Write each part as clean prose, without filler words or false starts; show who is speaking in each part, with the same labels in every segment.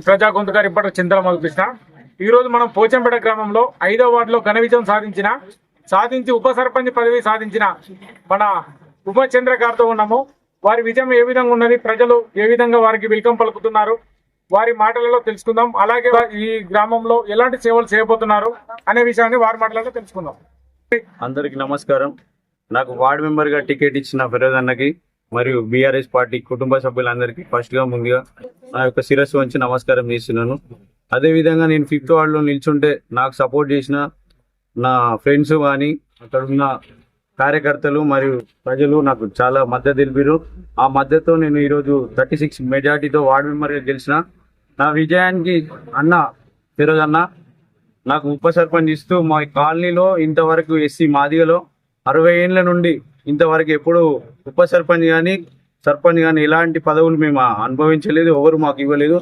Speaker 1: ప్రజా గొంతుగా రిపోర్టర్ చింతల మధుకృష్ణ. ఈ రోజు మనం పోచంపేట గ్రామంలో 5వ వార్డులో ఘన విజయం సాధించి ఉప సర్పంచ్ పదవి సాధించిన మన ఉపచంద్ర గారితో ఉన్నాము. వారి విజయం ఏ విధంగా ఉన్నది, ప్రజలు ఏ విధంగా వారికి వెల్కమ్ పలుకుతున్నారు, వారి మాటలలో తెలుసుకుందాం. అలాగే ఈ గ్రామంలో ఎలాంటి సేవలు చేయబోతున్నారు అనే విషయాన్ని వారి మాటలలో తెలుసుకుందాం.
Speaker 2: అందరికి నమస్కారం. నాకు వార్డు మెంబర్ గా టికెట్ ఇచ్చిన ఫిరోజ్ అన్నకి మరియు బీఆర్ఎస్ పార్టీ కుటుంబ సభ్యులందరికీ ముందుగా నా యొక్క శిరస్సు వంచి నమస్కారం చేస్తున్నాను. అదేవిధంగా నేను 5th వార్డులో నిల్చుంటే నాకు సపోర్ట్ చేసిన నా ఫ్రెండ్స్ కానీ అక్కడ ఉన్న కార్యకర్తలు మరియు ప్రజలు నాకు చాలా మద్దతు తెలిపారు. ఆ మద్దతుతో నేను ఈరోజు 36 మెజార్టీతో వార్డు మెంబర్గా గెలిచిన. నా విజయానికి అన్న ఫిరోజ్ అన్న నాకు ఉప సర్పంచ్ ఇస్తూ మా కాలనీలో ఇంతవరకు ఎస్సీ మాదిగలో 60 ఏళ్ళ నుండి ఇంతవరకు ఎప్పుడు ఉప సర్పంచ్ కానీ సర్పంచ్ కానీ ఇలాంటి పదవులు మేము అనుభవించలేదు, ఎవరు మాకు ఇవ్వలేదు.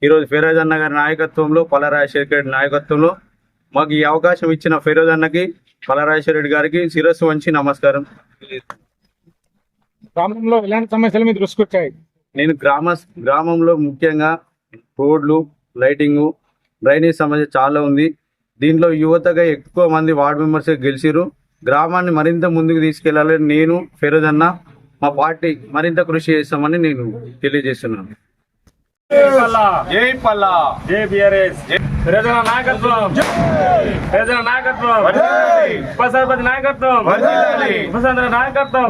Speaker 2: ఈరోజు ఫిరోజ్ అన్న గారి నాయకత్వంలో, పల్లరాజశేఖర రెడ్డి నాయకత్వంలో మాకు ఈ అవకాశం ఇచ్చిన ఫిరోజ్ అన్నకి, పల్లరాజశేఖర రెడ్డి గారికి శిరస్సు వంచి నమస్కారం.
Speaker 1: గ్రామంలో ఎలాంటి సమస్యలు మీ దృష్టికి వచ్చాయి?
Speaker 2: నేను గ్రామంలో ముఖ్యంగా రోడ్లు, లైటింగు, డ్రైనేజ్ సమస్య చాలా ఉంది. దీంట్లో యువతగా ఎక్కువ మంది వార్డు మెంబర్స్ గెలిచిరు. గ్రామాన్ని మరింత ముందుకు తీసుకెళ్లాలని నేను, ఫిరోజ్ అన్న, మా పార్టీ మరింత కృషి చేస్తామని నేను తెలియజేస్తున్నాను.
Speaker 1: జై పల్లా, జై బీఆర్ఎస్, నాయకత్వం, నాయకత్వం, ఉప సర్పంచ్ నాయకత్వం, నాయకత్వం.